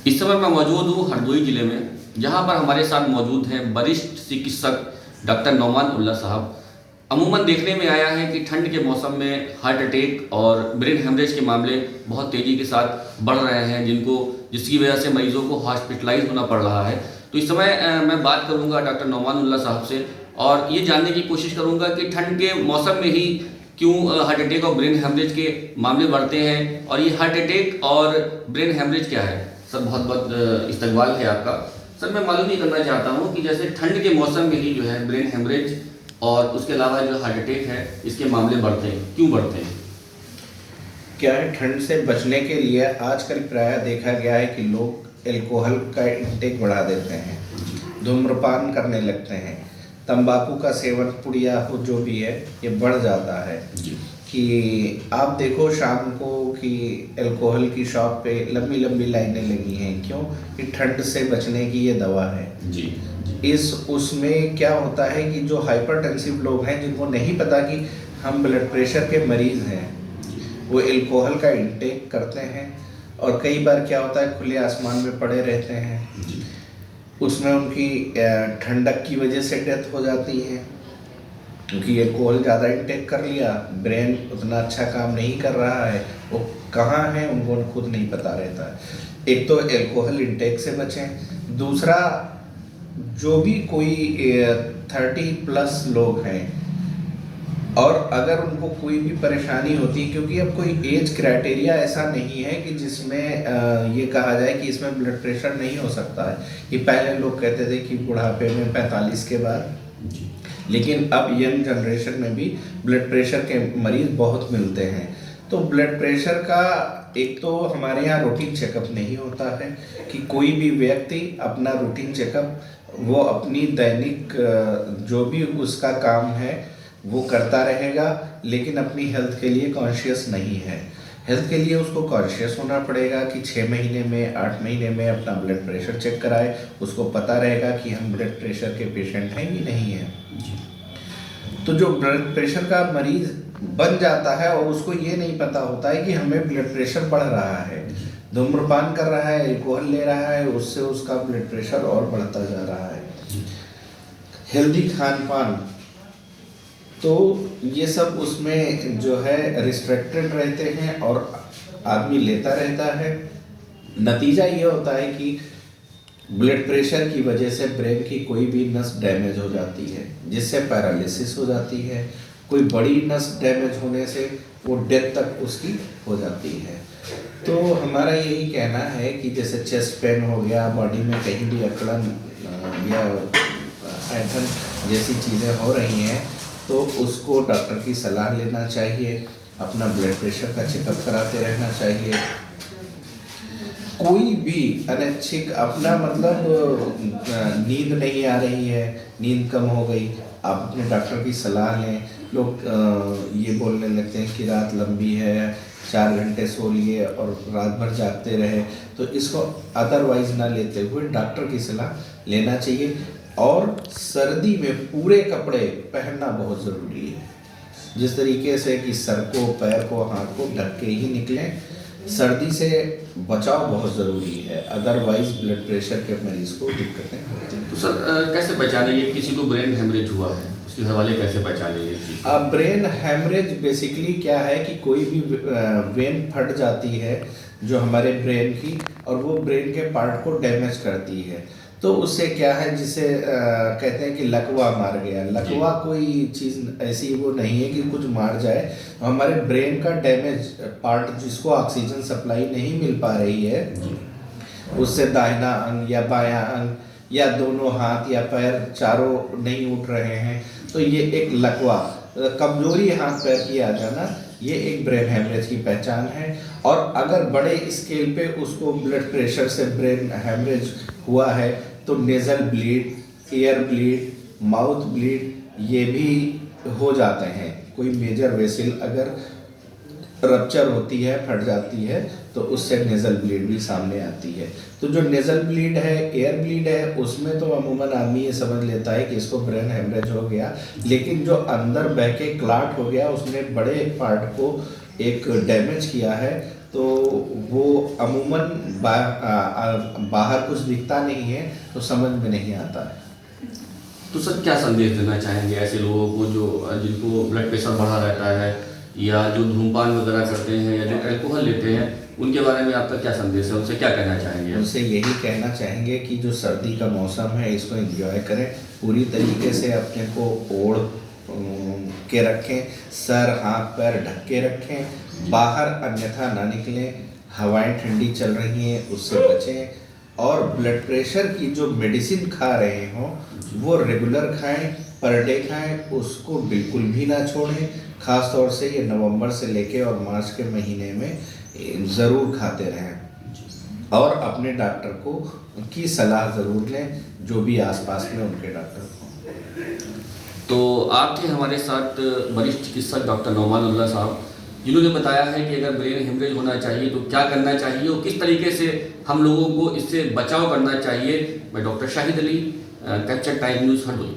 इस समय मैं मौजूद हूँ हरदोई जिले में, जहाँ पर हमारे साथ मौजूद हैं वरिष्ठ चिकित्सक डॉक्टर नौमान उल्ला साहब। अमूमन देखने में आया है कि ठंड के मौसम में हार्ट अटैक और ब्रेन हेमरेज के मामले बहुत तेज़ी के साथ बढ़ रहे हैं, जिसकी वजह से मरीजों को हॉस्पिटलाइज होना पड़ रहा है। तो इस समय मैं बात करूंगा डॉक्टर नौमान उल्ला साहब से और ये जानने की कोशिश करूंगा कि ठंड के मौसम में ही क्यों हार्ट अटैक और ब्रेन हेमरेज के मामले बढ़ते हैं, और ये हार्ट अटैक और ब्रेन हेमरेज क्या है। सर बहुत बहुत इस्तकबाल है आपका। सर मैं मालूम ही करना चाहता हूँ कि जैसे ठंड के मौसम में ही जो है ब्रेन हेमरेज और उसके अलावा जो हार्ट अटैक है इसके मामले बढ़ते हैं, क्यों बढ़ते हैं? क्या है, ठंड से बचने के लिए आजकल प्रायः देखा गया है कि लोग एल्कोहल का इंटेक बढ़ा देते हैं, धूम्रपान करने लगते हैं, तंबाकू का सेवन, पुड़िया हो जो भी है, ये बढ़ जाता है। कि आप देखो शाम को कि एल्कोहल की शॉप पे लंबी लंबी लाइनें लगी हैं। क्यों? कि ठंड से बचने की ये दवा है जी। उसमें क्या होता है कि जो हाइपरटेंसिव लोग हैं, जिनको नहीं पता कि हम ब्लड प्रेशर के मरीज़ हैं, वो एल्कोहल का इंटेक करते हैं। और कई बार क्या होता है, खुले आसमान में पड़े रहते हैं, उसमें उनकी ठंडक की वजह से डेथ हो जाती है, क्योंकि एल्कोहल ज़्यादा इंटेक कर लिया, ब्रेन उतना अच्छा काम नहीं कर रहा है, वो कहाँ है उनको खुद नहीं पता रहता है। एक तो एल्कोहल इंटेक से बचें। दूसरा, जो भी कोई 30+ लोग हैं और अगर उनको कोई भी परेशानी होती है, क्योंकि अब कोई एज क्राइटेरिया ऐसा नहीं है कि जिसमें ये कहा जाए कि इसमें ब्लड प्रेशर नहीं हो सकता है। ये पहले लोग कहते थे कि बुढ़ापे में 45 के बाद, लेकिन अब यंग जनरेशन में भी ब्लड प्रेशर के मरीज बहुत मिलते हैं। तो ब्लड प्रेशर का एक तो हमारे यहाँ रूटीन चेकअप नहीं होता है कि कोई भी व्यक्ति अपना रूटीन चेकअप वो अपनी दैनिक जो भी उसका काम है वो करता रहेगा, लेकिन अपनी हेल्थ के लिए कॉन्शियस नहीं है। हेल्थ के लिए उसको कॉन्शियस होना पड़ेगा कि 6 महीने में, 8 महीने में अपना ब्लड प्रेशर चेक कराए। उसको पता रहेगा कि हम ब्लड प्रेशर के पेशेंट हैं कि नहीं हैं। तो जो ब्लड प्रेशर का मरीज बन जाता है और उसको ये नहीं पता होता है कि हमें ब्लड प्रेशर बढ़ रहा है, धूम्रपान कर रहा है, एल्कोहल ले रहा है, उससे उसका ब्लड प्रेशर और बढ़ता जा रहा है। हेल्दी खान पान, तो ये सब उसमें जो है रिस्ट्रिक्टेड रहते हैं और आदमी लेता रहता है। नतीजा ये होता है कि ब्लड प्रेशर की वजह से ब्रेन की कोई भी नस डैमेज हो जाती है, जिससे पैरालिसिस हो जाती है। कोई बड़ी नस डैमेज होने से वो डेथ तक उसकी हो जाती है। तो हमारा यही कहना है कि जैसे चेस्ट पेन हो गया, बॉडी में कहीं भी अकड़न या ऐंठन जैसी चीज़ें हो रही हैं, तो उसको डॉक्टर की सलाह लेना चाहिए, अपना ब्लड प्रेशर का चेकअप कराते रहना चाहिए। कोई भी अनैच्छिक अपना मतलब नींद नहीं आ रही है, नींद कम हो गई, आप अपने डॉक्टर की सलाह लें। लोग ये बोलने लगते हैं कि रात लंबी है, 4 घंटे सो लिए और रात भर जागते रहे, तो इसको अदरवाइज ना लेते हुए डॉक्टर की सलाह लेना चाहिए। और सर्दी में पूरे कपड़े पहनना बहुत ज़रूरी है, जिस तरीके से कि सर को, पैर को, हाथ को ढक के ही निकलें। सर्दी से बचाव बहुत ज़रूरी है, अदरवाइज ब्लड प्रेशर के मरीज़ को दिक्कतें होती हैं। तो सर कैसे पहचाने ये किसी को ब्रेन हेमरेज हुआ है, उसके हवाले कैसे पहचाने ये चीज़? अब ब्रेन हेमरेज बेसिकली क्या है कि कोई भी वेन फट जाती है जो हमारे ब्रेन की, और वो ब्रेन के पार्ट को डैमेज करती है। तो उससे क्या है, जिसे कहते हैं कि लकवा मार गया। लकवा कोई चीज़ ऐसी वो नहीं है कि कुछ मार जाए। हमारे ब्रेन का डैमेज पार्ट, जिसको ऑक्सीजन सप्लाई नहीं मिल पा रही है, उससे दाहिना अंग या बायां अंग या दोनों हाथ या पैर चारों नहीं उठ रहे हैं, तो ये एक लकवा, कमजोरी हाथ पैर की आ जाना, ये एक ब्रेन हेमरेज की पहचान है। और अगर बड़े स्केल पे उसको ब्लड प्रेशर से ब्रेन हेमरेज हुआ है, तो nasal bleed, air bleed, mouth bleed ये भी हो जाते हैं। कोई मेजर वेसल अगर रप्चर होती है, फट जाती है, तो उससे नेज़ल ब्लीड भी सामने आती है। तो जो नेज़ल ब्लीड है, एयर ब्लीड है, उसमें तो अमूमन आदमी ये समझ लेता है कि इसको ब्रेन हेमरेज हो गया, लेकिन जो अंदर बह के क्लॉट हो गया, उसने बड़े पार्ट को एक डैमेज किया है, तो वो अमूमन बाहर कुछ दिखता नहीं है तो समझ में नहीं आता है। तो सर क्या संदेश देना चाहेंगे ऐसे लोगों को जो जिनको ब्लड प्रेशर बढ़ा रहता है, या जो धूमपान वगैरह करते हैं, या जो अल्कोहल लेते हैं, उनके बारे में आपका क्या संदेश है? उनसे क्या कहना चाहेंगे? उनसे यही कहना चाहेंगे कि जो सर्दी का मौसम है इसको एंजॉय करें, पूरी तरीके से अपने को ओढ़ के रखें, सर हाथ पैर ढक के रखें, बाहर अन्यथा ना निकलें, हवाएं ठंडी चल रही हैं उससे बचें, और ब्लड प्रेशर की जो मेडिसिन खा रहे हों वो रेगुलर खाएं, पर डे खाएं, उसको बिल्कुल भी ना छोड़ें। ख़ास तौर से ये नवंबर से लेके और मार्च के महीने में ज़रूर खाते रहें, और अपने डॉक्टर को की सलाह ज़रूर लें, जो भी आसपास में उनके डॉक्टर हों। तो आपके हमारे साथ वरिष्ठ चिकित्सक डॉक्टर नोमान उल्लाह साहब, जिन्होंने बताया है कि अगर ब्रेन हेमरेज होना चाहिए तो क्या करना चाहिए और किस तरीके से हम लोगों को इससे बचाव करना चाहिए। मैं doctor Shahid Ali, capture time news, Hardoi.